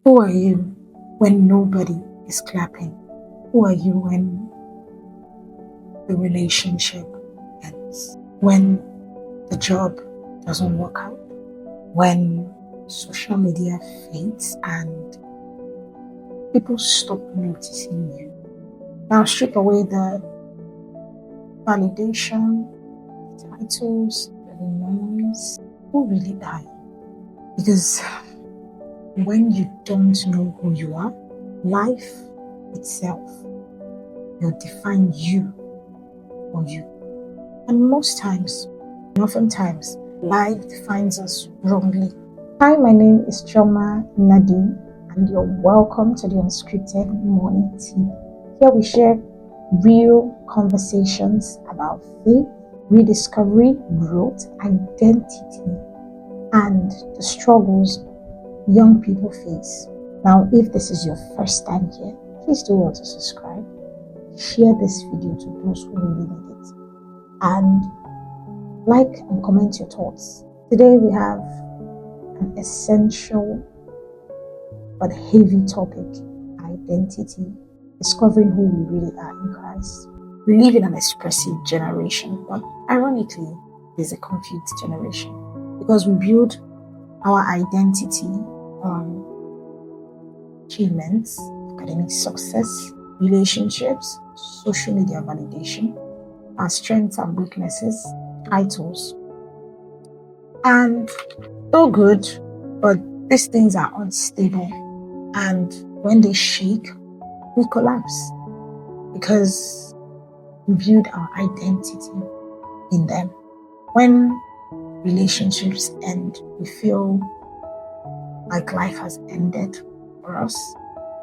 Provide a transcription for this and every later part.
Who are you when nobody is clapping? Who are you when the relationship ends? When the job doesn't work out? When social media fades and people stop noticing you? Now strip away the validation, the titles, the noise. Who really are you? Because when you don't know who you are, life itself will define you or you. And oftentimes, life defines us wrongly. Hi, my name is Choma Nadi, and you're welcome to the Unscripted Morning Tea. Here we share real conversations about faith, rediscovery, growth, identity, and the struggles young people face. Now, if this is your first time here, please do well to subscribe. Share this video to those who really need it. And like and comment your thoughts. Today we have an essential but heavy topic: identity, discovering who we really are in Christ. We live in an expressive generation, but ironically, there's a confused generation because we build our identity on achievements, academic success, relationships, social media validation, our strengths and weaknesses, titles. And so good, but these things are unstable. And when they shake, we collapse because we build our identity in them. When relationships end, we feel like life has ended for us.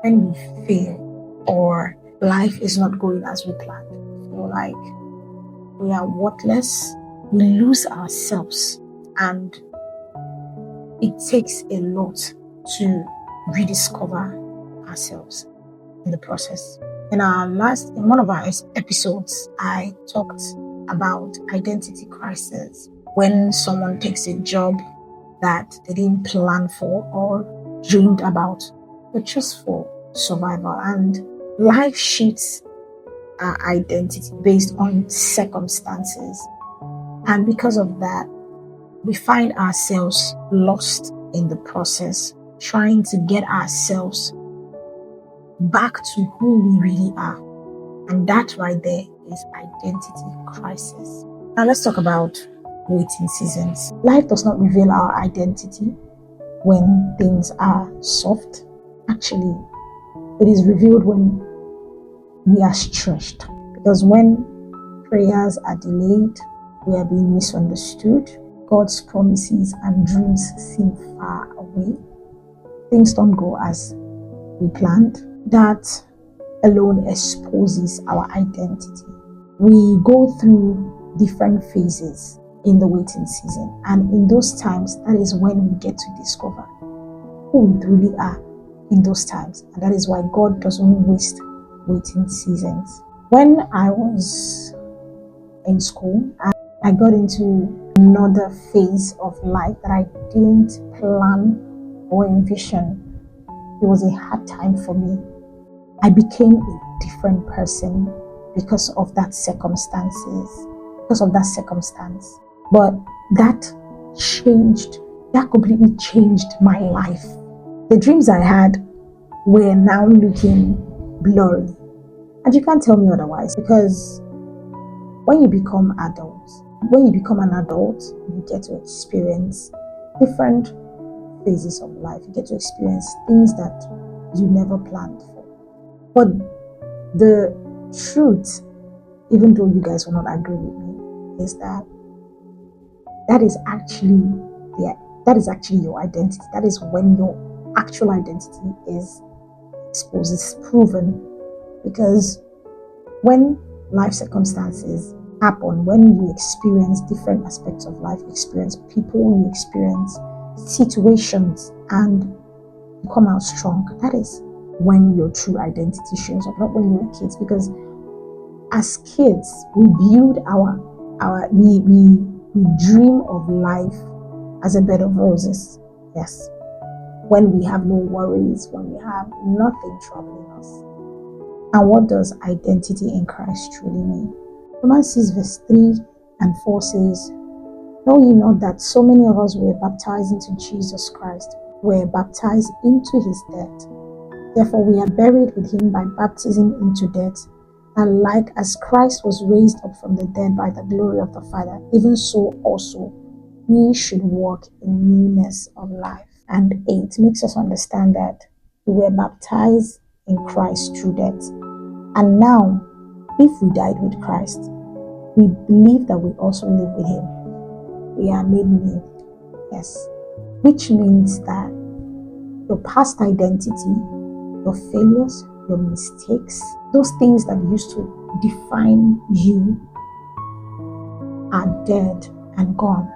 When we fail or life is not going as we planned, we feel like we are worthless, we lose ourselves, and it takes a lot to rediscover ourselves in the process. In one of our episodes, I talked about identity crisis. When someone takes a job that they didn't plan for or dreamed about, but just for survival, and life shifts our identity based on circumstances. And because of that, we find ourselves lost in the process, trying to get ourselves back to who we really are. And that right there is identity crisis. Now let's talk about waiting seasons. Life does not reveal our identity when things are soft. Actually, it is revealed when we are stretched. Because when prayers are delayed, we are being misunderstood, God's promises and dreams seem far away, things don't go as we planned, that alone exposes our identity. We go through different phases in the waiting season, and in those times, that is when we get to discover who we really are in those times. And that is why God doesn't waste waiting seasons. When I was in school, I got into another phase of life that I didn't plan or envision. It was a hard time for me. I became a different person because of that circumstance. But that completely changed my life. The dreams I had were now looking blurry. And you can't tell me otherwise, because when you become an adult, you get to experience different phases of life. You get to experience things that you never planned for. But the truth, even though you guys will not agree with me, is that is actually your identity. That is when your actual identity is exposed, is proven. Because when life circumstances happen, when you experience different aspects of life, you experience people, you experience situations, and you come out strong, that is when your true identity shows up, not when you were kids. Because as kids, we build we dream of life as a bed of roses. Yes. when we have no worries, when we have nothing troubling us. And what does identity in Christ truly mean? Romans 6 verse 3 and 4 says, "Know ye not that so many of us were baptized into Jesus Christ, were baptized into his death? Therefore we are buried with him by baptism into death, and like as Christ was raised up from the dead by the glory of the Father, even so also we should walk in newness of life." And 8 makes us understand that we were baptized in Christ through death. And now, if we died with Christ, we believe that we also live with him. We are made new. Yes. Which means that your past identity, your failures, your mistakes, those things that used to define you are dead and gone.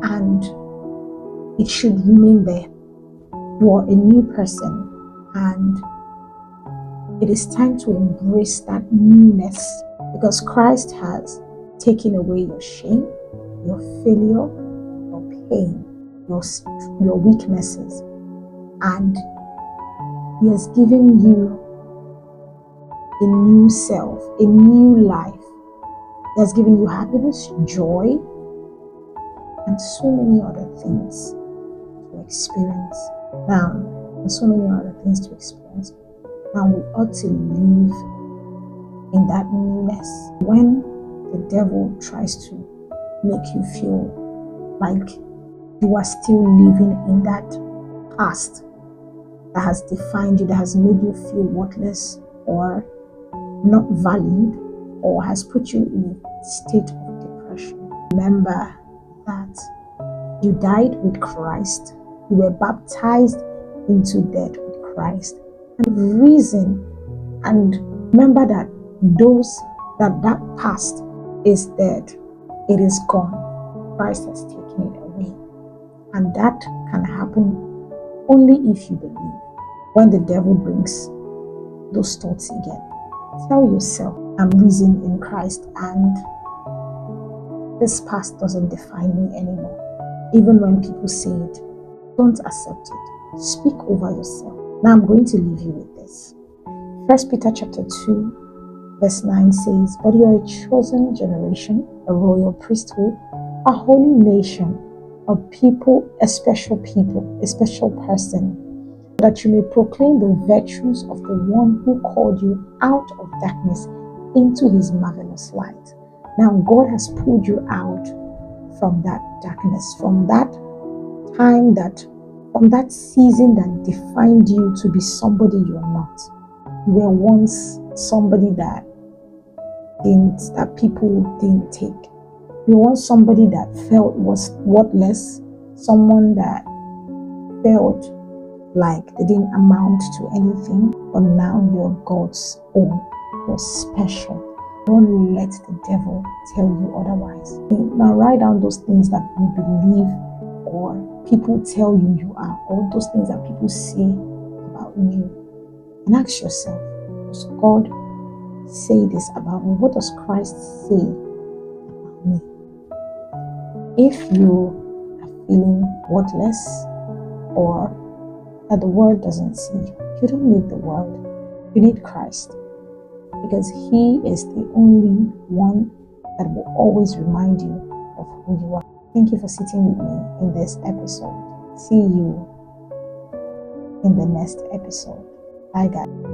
And it should remain there. You are a new person, and it is time to embrace that newness, because Christ has taken away your shame, your failure, your pain, your weaknesses, and he has given you a new self, a new life. He has given you happiness, joy, and so many other things to experience. Now, we ought to live in that newness. When the devil tries to make you feel like you are still living in that past that has defined you, that has made you feel worthless or not valued, or has put you in a state of depression, remember that you died with Christ, you were baptized into death with Christ, and risen. And remember that that past is dead, it is gone. Christ has taken it away, and that can happen only if you believe. When the devil brings those thoughts again, tell yourself, I'm risen in Christ, and this past doesn't define me anymore. Even when people say it, don't accept it. Speak over yourself. Now I'm going to leave you with this. 1 Peter chapter 2 verse 9 says, "But you are a chosen generation, a royal priesthood, a holy nation, a special person, that you may proclaim the virtues of the one who called you out of darkness into his marvelous light." Now God has pulled you out from that darkness, from that season that defined you to be somebody you're not. You were once somebody that people didn't take. You were once somebody that felt was worthless, someone that felt like they didn't amount to anything, but now you're God's own. You're special. Don't let the devil tell you otherwise. Now write down those things that you believe or people tell you are, or those things that people say about you. And ask yourself, does God say this about me? What does Christ say about me? If you are feeling worthless, or that the world doesn't see you, you don't need the world. You need Christ, because he is the only one that will always remind you of who you are. Thank you for sitting with me in this episode. See you in the next episode. Bye, guys.